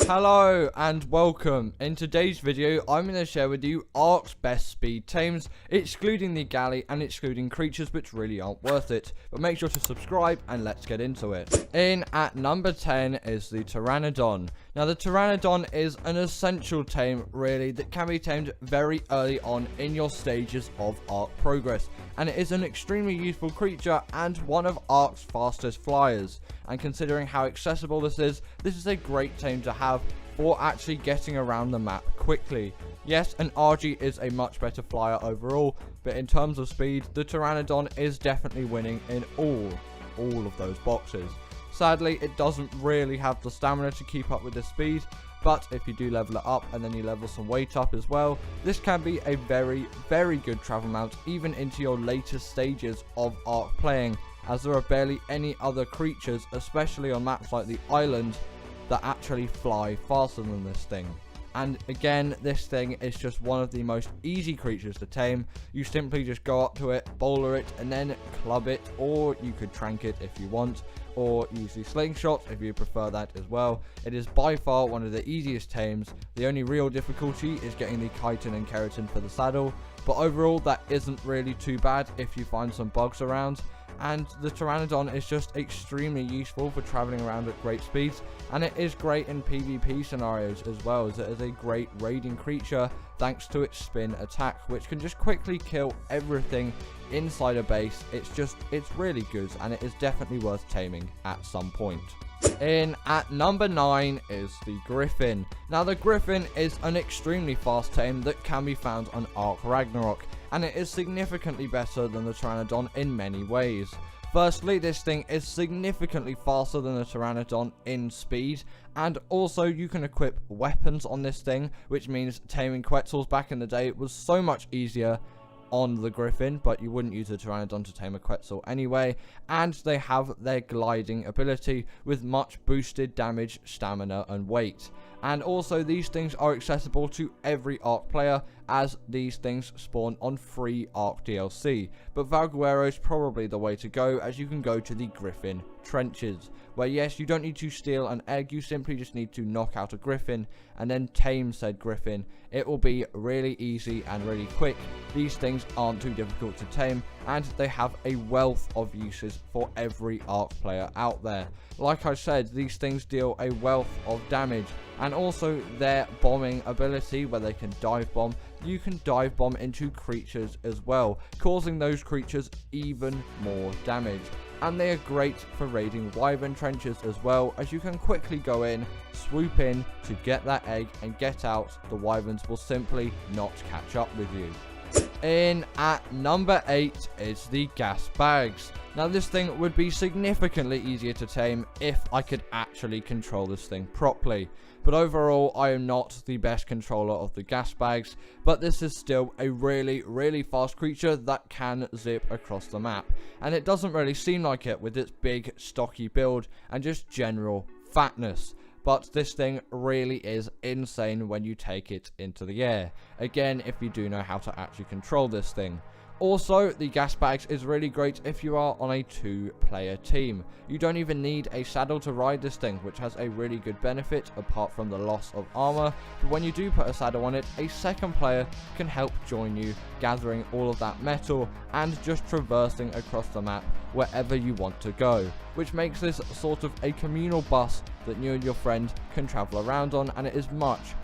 Hello and welcome. In today's video, I'm going to share with you Ark's best speed tames, excluding the galley and excluding creatures which really aren't worth it. But make sure to subscribe and let's get into it. In at number 10 is the Pteranodon. Now the Pteranodon is an essential tame really that can be tamed very early on in your stages of Ark progress. And it is an extremely useful creature and one of Ark's fastest flyers. And considering how accessible this is a great tame to have for actually getting around the map quickly. Yes, an RG is a much better flyer overall, but in terms of speed, the Pteranodon is definitely winning in all of those boxes. Sadly, it doesn't really have the stamina to keep up with the speed, but if you do level it up and then you level some weight up as well, this can be a very, very good travel mount even into your later stages of Ark playing, as there are barely any other creatures, especially on maps like the island, that actually fly faster than this thing. And again, this thing is just one of the most easy creatures to tame. You simply just go up to it, bowler it, and then club it, or you could trank it if you want, or use the slingshot if you prefer that as well. It is by far one of the easiest tames. The only real difficulty is getting the chitin and keratin for the saddle, but overall that isn't really too bad if you find some bugs around. And the Pteranodon is just extremely useful for traveling around at great speeds, and it is great in PvP scenarios as well, as it is a great raiding creature thanks to its spin attack, which can just quickly kill everything inside a base. It's really good, and it is definitely worth taming at some point. In at number 9 is the Griffin. Now the Griffin is an extremely fast tame that can be found on Ark Ragnarok, and it is significantly better than the Pteranodon in many ways. Firstly, this thing is significantly faster than the Pteranodon in speed, and also you can equip weapons on this thing, which means taming Quetzals back in the day was so much easier on the Griffin, but you wouldn't use the Pteranodon to tame a Quetzal anyway. And they have their gliding ability with much boosted damage, stamina and weight. And also these things are accessible to every Ark player, as these things spawn on free Ark DLC. But Valguero is probably the way to go, as you can go to the Griffin trenches, where yes, you don't need to steal an egg, you simply just need to knock out a Griffin and then tame said Griffin. It will be really easy and really quick. These things aren't too difficult to tame, and they have a wealth of uses for every Ark player out there. Like I said, these things deal a wealth of damage, and also their bombing ability, where they can dive bomb. You can dive bomb into creatures as well, causing those creatures even more damage. And they are great for raiding wyvern trenches as well, as you can quickly go in, swoop in to get that egg and get out. The wyverns will simply not catch up with you. In at number 8 is the Gasbags. Now this thing would be significantly easier to tame if I could actually control this thing properly. But overall, I am not the best controller of the Gasbags, but this is still a really, really fast creature that can zip across the map. And it doesn't really seem like it with its big, stocky build and just general fatness. But this thing really is insane when you take it into the air. Again, if you do know how to actually control this thing. Also, the Gasbags is really great if you are on a 2-player team. You don't even need a saddle to ride this thing, which has a really good benefit apart from the loss of armor. But when you do put a saddle on it, a second player can help join you, gathering all of that metal and just traversing across the map wherever you want to go, which makes this sort of a communal bus that you and your friend can travel around on, and it is much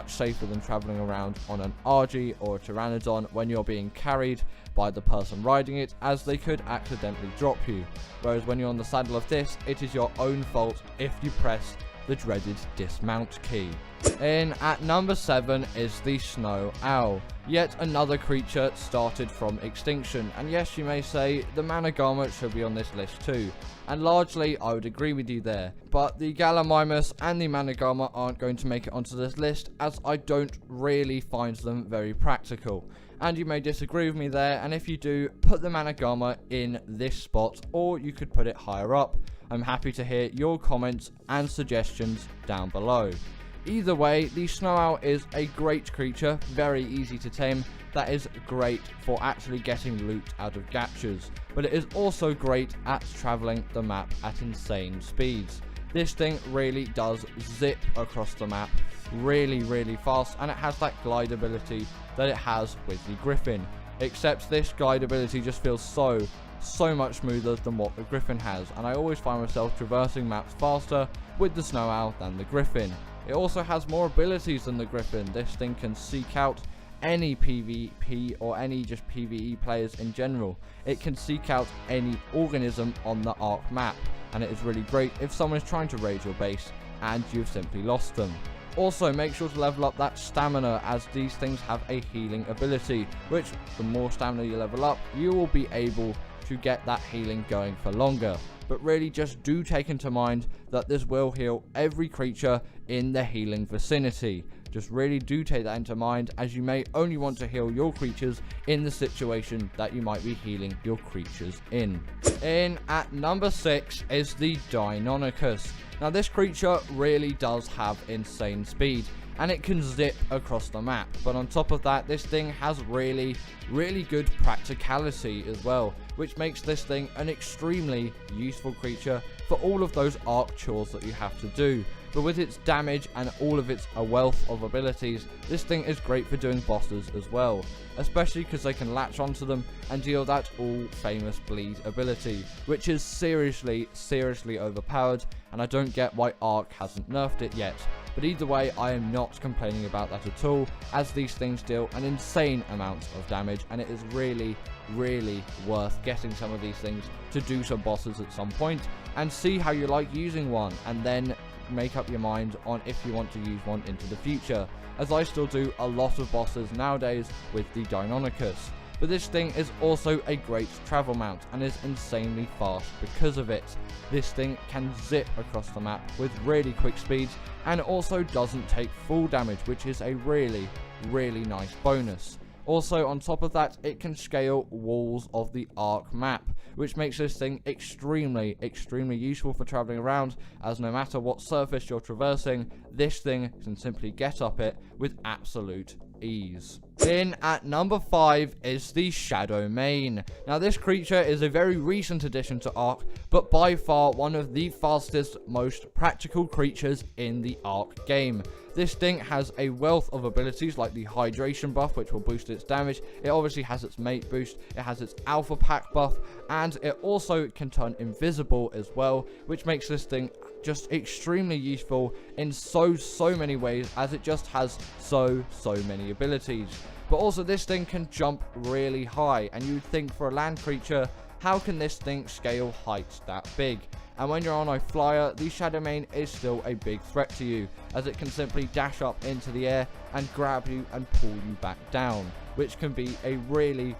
safer than traveling around on an RG or a Pteranodon when you're being carried by the person riding it, as they could accidentally drop you. Whereas when you're on the saddle of this, it is your own fault if you press the dreaded dismount key. In at number 7 is the Snowowl. Yet another creature started from extinction, and yes, you may say the Managama should be on this list too, and largely I would agree with you there, but the Gallimimus and the Managama aren't going to make it onto this list, as I don't really find them very practical. And you may disagree with me there, and if you do, put the Managama in this spot, or you could put it higher up. I'm happy to hear your comments and suggestions down below. Either way, the Snowowl is a great creature, very easy to tame, that is great for actually getting loot out of gachas, but it is also great at traveling the map at insane speeds. this thing really does zip across the map really fast, and it has that glide ability that it has with the Griffin. Except this glide ability just feels so much smoother than what the Griffin has, and I always find myself traversing maps faster with the Snowowl than the Griffin. It also has more abilities than the Griffin. This thing can seek out any PvP or any just PvE players in general. It can seek out any organism on the Ark map, and it is really great if someone is trying to raid your base and you've simply lost them. Also, make sure to level up that stamina, as these things have a healing ability, which the more stamina you level up, you will be able to get that healing going for longer. But really just do take into mind that this will heal every creature in the healing vicinity. Just really do take that into mind, as you may only want to heal your creatures in the situation that you might be healing your creatures in. In at number 6 is the Danicus. Now this creature really does have insane speed, and it can zip across the map, but on top of that, this thing has really good practicality as well, which makes this thing an extremely useful creature for all of those Ark chores that you have to do. But with its damage and all of its wealth of abilities, this thing is great for doing bosses as well, especially because they can latch onto them and deal that all famous bleed ability, which is seriously overpowered, and I don't get why Ark hasn't nerfed it yet. But either way, I am not complaining about that at all, as these things deal an insane amount of damage, and it is really worth getting some of these things to do some bosses at some point and see how you like using one, and then make up your mind on if you want to use one into the future, as I still do a lot of bosses nowadays with the Danicus. But this thing is also a great travel mount and is insanely fast because of it. This thing can zip across the map with really quick speeds, and also doesn't take full damage, which is a really nice bonus. Also, on top of that, it can scale walls of the Ark map, which makes this thing extremely useful for traveling around, as no matter what surface you're traversing, this thing can simply get up it with absolute ease. In at number 5 is the Shadowmane. Now this creature is a very recent addition to Ark, but by far one of the fastest, most practical creatures in the Ark game. This thing has a wealth of abilities like the hydration buff, which will boost its damage. It obviously has its mate boost, it has its alpha pack buff, and it also can turn invisible as well, which makes this thing just extremely useful in so many ways, as it just has so many abilities. But also this thing can jump really high, and you would think for a land creature, how can this thing scale heights that big? And when you're on a flyer, the Shadowmane is still a big threat to you, as it can simply dash up into the air and grab you and pull you back down, which can be a really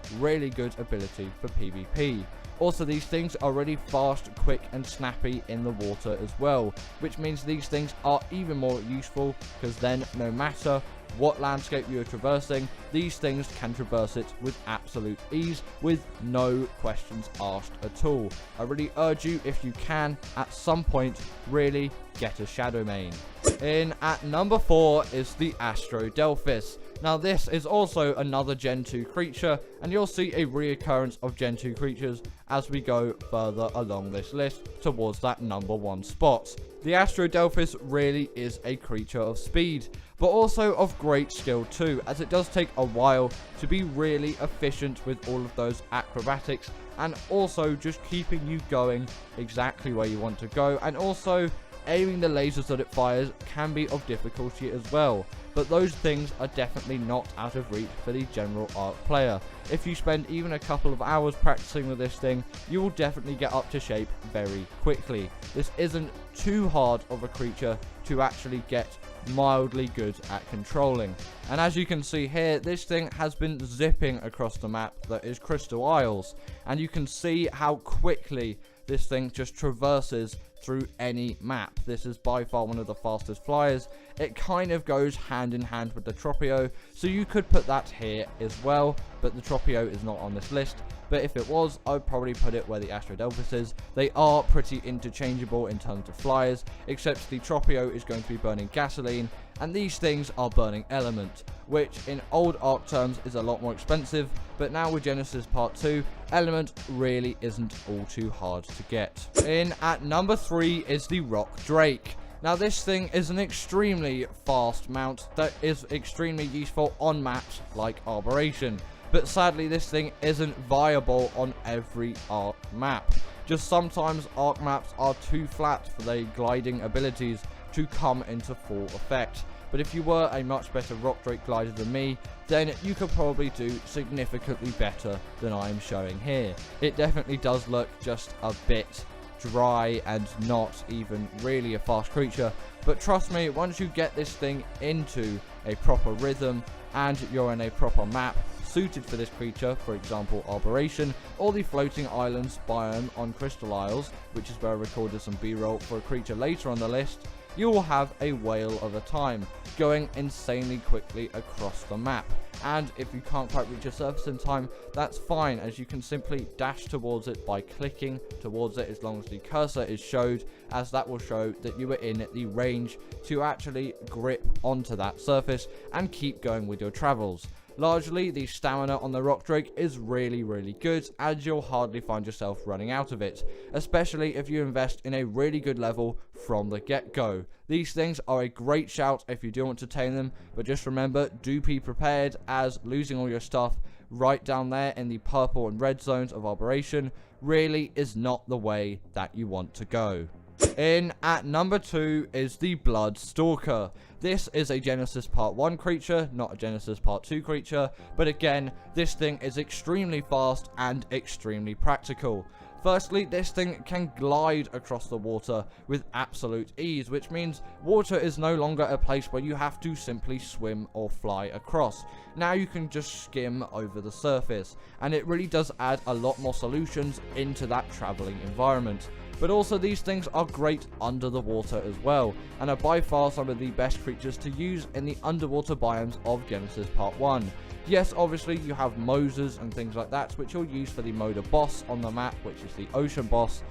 good ability for PvP. Also, these things are really fast, quick and snappy in the water as well, which means these things are even more useful, because then no matter what landscape you are traversing, these things can traverse it with absolute ease, with no questions asked at all. I really urge you, if you can, at some point, really get a Shadowmane. In at number 4 is the Astrod Delphus. Now this is also another Gen 2 creature, and you'll see a reoccurrence of Gen 2 creatures as we go further along this list towards that number 1 spot. The Astrod Delphus really is a creature of speed, but also of great skill too, as it does take a while to be really efficient with all of those acrobatics, and also just keeping you going exactly where you want to go, and also aiming the lasers that it fires can be of difficulty as well. But those things are definitely not out of reach for the general Ark player. If you spend even a couple of hours practicing with this thing, you will definitely get up to shape very quickly. This isn't too hard of a creature to actually get mildly good at controlling. And as you can see here, this thing has been zipping across the map that is Crystal Isles, and you can see how quickly this thing just traverses through any map. This is by far one of the fastest flyers. It kind of goes hand in hand with the Tropio, so you could put that here as well, but the Tropio is not on this list. But if it was, I'd probably put it where the Astrod Delphus is. They are pretty interchangeable in terms of flyers, except the Tropio is going to be burning gasoline, and these things are burning element, which in old Ark terms is a lot more expensive, but now with Genesis Part 2, Element really isn't all too hard to get. In at number 3 is the Rock Drake. Now this thing is an extremely fast mount that is extremely useful on maps like Arboration, but sadly this thing isn't viable on every Ark map. Just sometimes Ark maps are too flat for their gliding abilities to come into full effect. But if you were a much better Rock Drake glider than me, then you could probably do significantly better than I am showing here. It definitely does look just a bit dry and not even really a fast creature, but trust me, once you get this thing into a proper rhythm and you're in a proper map suited for this creature, for example Arboration, or the floating islands biome on Crystal Isles, which is where I recorded some B-roll for a creature later on the list, you will have a whale of a time, going insanely quickly across the map. And if you can't quite reach a surface in time, that's fine, as you can simply dash towards it by clicking towards it as long as the cursor is showed, as that will show that you are in the range to actually grip onto that surface and keep going with your travels. Largely, the stamina on the Rock Drake is really good, as you'll hardly find yourself running out of it, especially if you invest in a really good level from the get-go. These things are a great shout if you do want to tame them, but just remember, do be prepared, as losing all your stuff right down there in the purple and red zones of Arboration really is not the way that you want to go. In at number 2 is the Blood Stalker. This is a Genesis Part 1 creature, not a Genesis Part 2 creature, but again, this thing is extremely fast and extremely practical. Firstly, this thing can glide across the water with absolute ease, which means water is no longer a place where you have to simply swim or fly across. Now you can just skim over the surface, and it really does add a lot more solutions into that traveling environment. But also these things are great under the water as well, and are by far some of the best creatures to use in the underwater biomes of Genesis Part 1. Yes, obviously you have Moses and things like that, which you'll use for the Moda boss on the map, which is the ocean boss,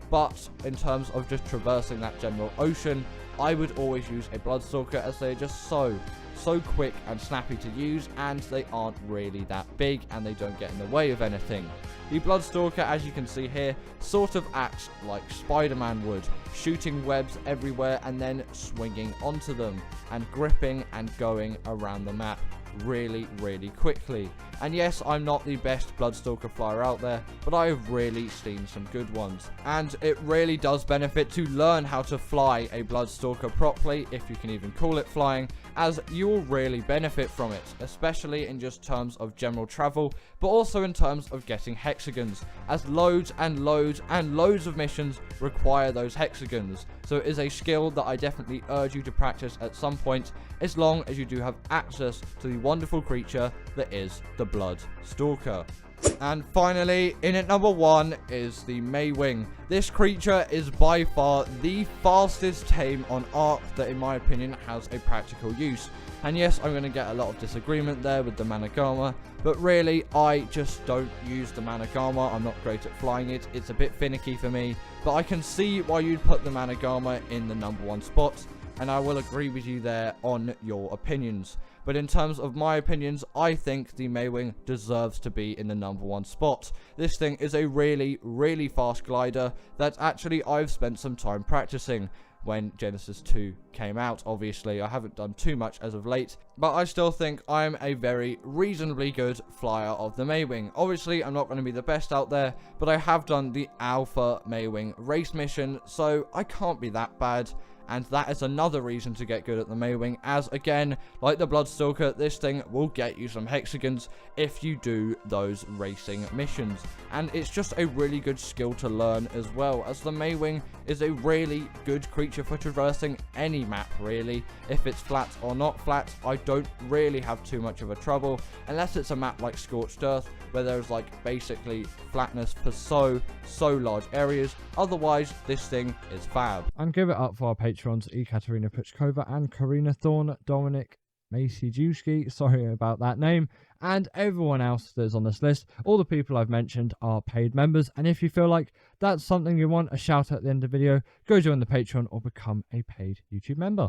but in terms of just traversing that general ocean, I would always use a Bloodstalker, as they are just so quick and snappy to use, and they aren't really that big and they don't get in the way of anything. The Bloodstalker, as you can see here, sort of acts like Spider-Man would, shooting webs everywhere and then swinging onto them and gripping and going around the map really quickly. And yes, I'm not the best Bloodstalker flyer out there, but I have really seen some good ones, and it really does benefit to learn how to fly a Bloodstalker properly, if you can even call it flying, as you will really benefit from it, especially in just terms of general travel, but also in terms of getting hexagons, as loads and loads of missions require those hexagons. So it is a skill that I definitely urge you to practice at some point, as long as you do have access to the wonderful creature that is the Blood Stalker. And finally, in at number 1 is the Mwing. This creature is by far the fastest tame on Ark that in my opinion has a practical use. And yes, I'm going to get a lot of disagreement there with the Managama, but really I just don't use the Managama. I'm not great at flying it, it's a bit finicky for me, but I can see why you'd put the Managama in the number 1 spot, and I will agree with you there on your opinions. But in terms of my opinions, I think the Mwing deserves to be in the number 1 spot. This thing is a really fast glider that actually I've spent some time practicing when Genesis 2 came out. Obviously, I haven't done too much as of late, but I still think I'm a very reasonably good flyer of the Mwing. Obviously, I'm not going to be the best out there, but I have done the Alpha Mwing race mission, so I can't be that bad. And that is another reason to get good at the Mwing, as again, like the Bloodstalker, this thing will get you some hexagons if you do those racing missions. And it's just a really good skill to learn as well, as the Mwing is a really good creature for traversing any map really. If it's flat or not flat, I don't really have too much of a trouble, unless it's a map like Scorched Earth, where there's like basically flatness for so large areas. Otherwise, this thing is fab. And give it up for our patrons, Ekaterina Puchkova and Karina Thorne, Dominic Macy-Juski, sorry about that name, and everyone else that's on this list. All the people I've mentioned are paid members, and if you feel like that's something you want a shout out at the end of the video, go join the Patreon or become a paid YouTube member.